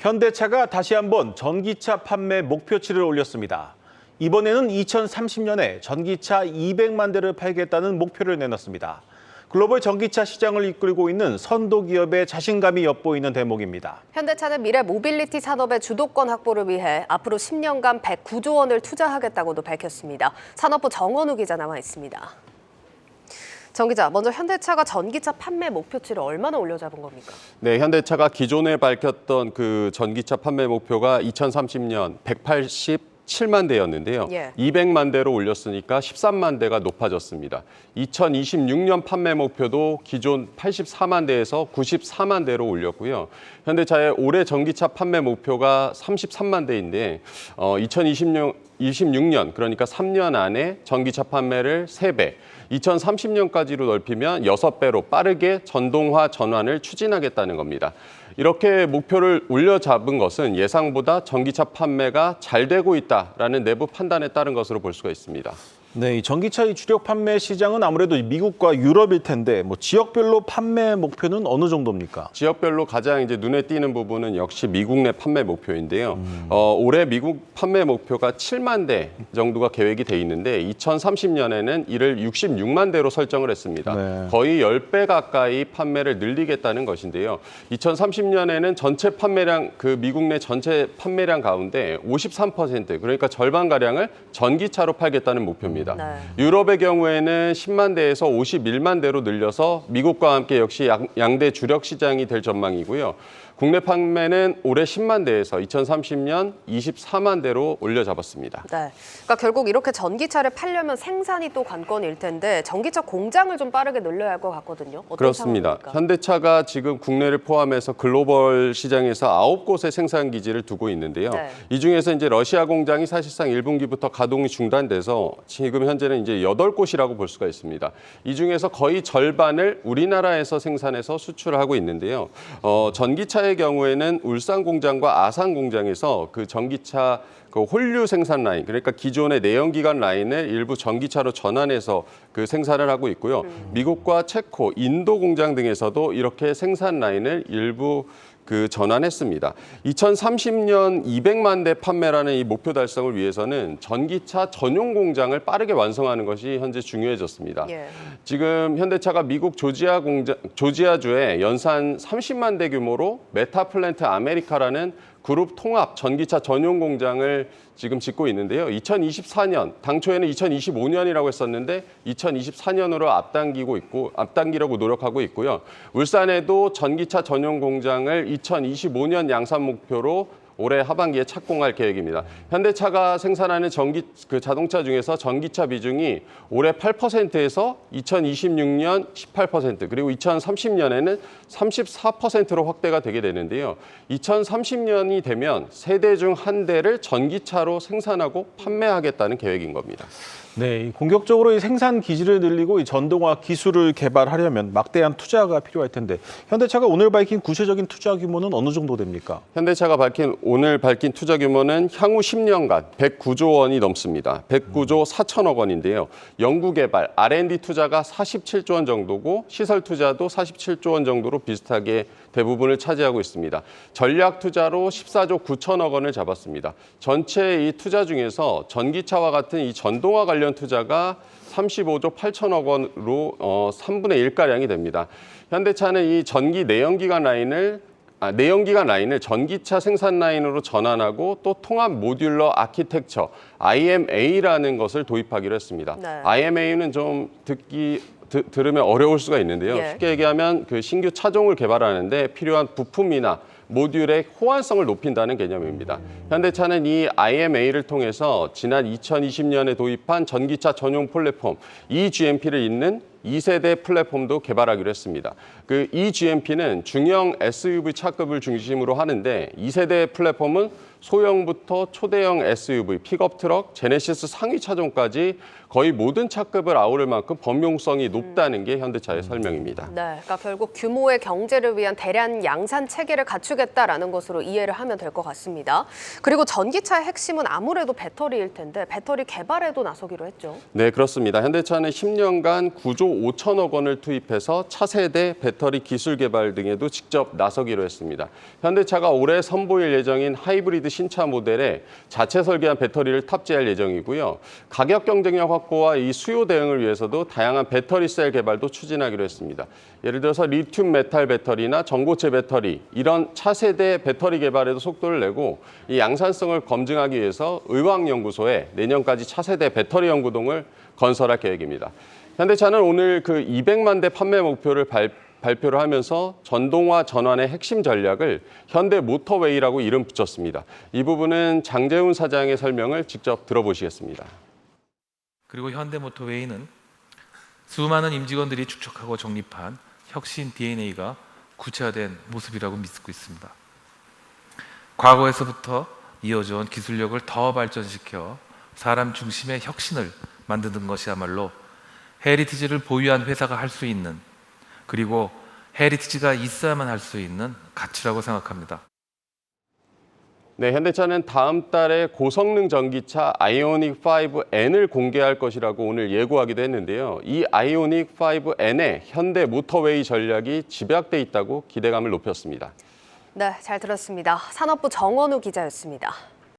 현대차가 다시 한번 전기차 판매 목표치를 올렸습니다. 이번에는 2030년에 전기차 200만 대를 팔겠다는 목표를 내놨습니다. 글로벌 전기차 시장을 이끌고 있는 선도 기업의 자신감이 엿보이는 대목입니다. 현대차는 미래 모빌리티 산업의 주도권 확보를 위해 앞으로 10년간 109조 원을 투자하겠다고도 밝혔습니다. 산업부 정원우 기자 나와 있습니다. 정 기자, 먼저 현대차가 전기차 판매 목표치를 얼마나 올려잡은 겁니까? 네, 현대차가 기존에 밝혔던 그 전기차 판매 목표가 2030년 187만 대였는데요. 200만 대로 올렸으니까 13만 대가 높아졌습니다. 2026년 판매 목표도 기존 84만 대에서 94만 대로 올렸고요. 현대차의 올해 전기차 판매 목표가 33만 대인데 2026년 그러니까 3년 안에 전기차 판매를 3배, 2030년까지로 넓히면 6배로 빠르게 전동화 전환을 추진하겠다는 겁니다. 이렇게 목표를 올려잡은 것은 예상보다 전기차 판매가 잘 되고 있다라는 내부 판단에 따른 것으로 볼 수가 있습니다. 네, 이 전기차의 주력 판매 시장은 아무래도 미국과 유럽일 텐데 지역별로 판매 목표는 어느 정도입니까? 지역별로 가장 이제 눈에 띄는 부분은 역시 미국 내 판매 목표인데요. 올해 미국 판매 목표가 7만 대 정도가 계획이 돼 있는데 2030년에는 이를 66만 대로 설정을 했습니다. 네. 거의 10배 가까이 판매를 늘리겠다는 것인데요. 2030년에는 전체 판매량, 그 미국 내 전체 판매량 가운데 53% 그러니까 절반 가량을 전기차로 팔겠다는 목표입니다. 네. 유럽의 경우에는 10만 대에서 51만 대로 늘려서 미국과 함께 역시 양대 주력 시장이 될 전망이고요. 국내 판매는 올해 10만 대에서 2030년 24만 대로 올려잡았습니다. 네, 그러니까 결국 이렇게 전기차를 팔려면 생산이 또 관건일 텐데 전기차 공장을 좀 빠르게 늘려야 할 것 같거든요. 어떤 그렇습니다. 상황입니까? 현대차가 지금 국내를 포함해서 글로벌 시장에서 9곳의 생산 기지를 두고 있는데요. 네. 이 중에서 이제 러시아 공장이 사실상 1분기부터 가동이 중단돼서 지금 현재는 이제 8곳이라고 볼 수가 있습니다. 이 중에서 거의 절반을 우리나라에서 생산해서 수출을 하고 있는데요. 전기차의 경우에는 울산 공장과 아산 공장에서 그 전기차 그 홀류 생산 라인, 그러니까 기존의 내연기관 라인을 일부 전기차로 전환해서 그 생산을 하고 있고요. 미국과 체코, 인도 공장 등에서도 이렇게 생산 라인을 일부 그 전환했습니다. 2030년 200만 대 판매라는 이 목표 달성을 위해서는 전기차 전용 공장을 빠르게 완성하는 것이 현재 중요해졌습니다. 지금 현대차가 미국 조지아주에 연산 30만 대 규모로 메타플랜트 아메리카라는 그룹 통합 전기차 전용 공장을 지금 짓고 있는데요. 2024년, 당초에는 2025년이라고 했었는데 2024년으로 앞당기려고 노력하고 있고요. 울산에도 전기차 전용 공장을 2025년 양산 목표로 올해 하반기에 착공할 계획입니다. 현대차가 생산하는 자동차 중에서 전기차 비중이 올해 8%에서 2026년 18%, 그리고 2030년에는 34%로 확대가 되게 되는데요. 2030년이 되면 3대 중 1대를 전기차로 생산하고 판매하겠다는 계획인 겁니다. 네, 공격적으로 이 생산 기지를 늘리고 이 전동화 기술을 개발하려면 막대한 투자가 필요할 텐데 현대차가 오늘 밝힌 구체적인 투자 규모는 어느 정도 됩니까? 현대차가 오늘 밝힌 투자 규모는 향후 10년간 109조 원이 넘습니다. 109조 4천억 원인데요. 연구개발, R&D 투자가 47조 원 정도고 시설 투자도 47조 원 정도로 비슷하게 대부분을 차지하고 있습니다. 전략 투자로 14조 9천억 원을 잡았습니다. 전체 이 투자 중에서 전기차와 같은 이 전동화 관련 투자가 35조 8천억 원으로 3분의 1가량이 됩니다. 현대차는 이 내연기관 라인을 전기차 생산 라인으로 전환하고 또 통합 모듈러 아키텍처 IMA라는 것을 도입하기로 했습니다. 네. IMA는 좀 들으면 어려울 수가 있는데요. 쉽게 얘기하면 그 신규 차종을 개발하는데 필요한 부품이나 모듈의 호환성을 높인다는 개념입니다. 현대차는 이 IMA를 통해서 지난 2020년에 도입한 전기차 전용 플랫폼 eGMP를 잇는 2세대 플랫폼도 개발하기로 했습니다. 그 eGMP는 중형 SUV 차급을 중심으로 하는데 2세대 플랫폼은 소형부터 초대형 SUV, 픽업 트럭, 제네시스 상위 차종까지 거의 모든 차급을 아우를 만큼 범용성이 높다는 게 현대차의 설명입니다. 네, 그러니까 결국 규모의 경제를 위한 대량 양산 체계를 갖추겠다라는 것으로 이해를 하면 될 것 같습니다. 그리고 전기차의 핵심은 아무래도 배터리일 텐데 배터리 개발에도 나서기로 했죠. 네, 그렇습니다. 현대차는 10년간 9조 총 5천억 원을 투입해서 차세대 배터리 기술 개발 등에도 직접 나서기로 했습니다. 현대차가 올해 선보일 예정인 하이브리드 신차 모델에 자체 설계한 배터리를 탑재할 예정이고요. 가격 경쟁력 확보와 이 수요 대응을 위해서도 다양한 배터리 셀 개발도 추진하기로 했습니다. 예를 들어서 리튬 메탈 배터리나 전고체 배터리 이런 차세대 배터리 개발에도 속도를 내고 이 양산성을 검증하기 위해서 의왕연구소에 내년까지 차세대 배터리 연구동을 건설할 계획입니다. 현대차는 오늘 그 200만 대 판매 목표를 발표를 하면서 전동화 전환의 핵심 전략을 현대모터웨이라고 이름 붙였습니다. 이 부분은 장재훈 사장의 설명을 직접 들어보시겠습니다. 그리고 현대모터웨이는 수많은 임직원들이 축적하고 정립한 혁신 DNA가 구체화된 모습이라고 믿고 있습니다. 과거에서부터 이어져온 기술력을 더 발전시켜 사람 중심의 혁신을 만드는 것이야말로 헤리티지를 보유한 회사가 할 수 있는, 그리고 헤리티지가 있어야만 할 수 있는 가치라고 생각합니다. 네, 현대차는 다음 달에 고성능 전기차 아이오닉 5N을 공개할 것이라고 오늘 예고하기도 했는데요. 이 아이오닉 5N에 현대모터웨이 전략이 집약돼 있다고 기대감을 높였습니다. 네, 잘 들었습니다. 산업부 정원우 기자였습니다.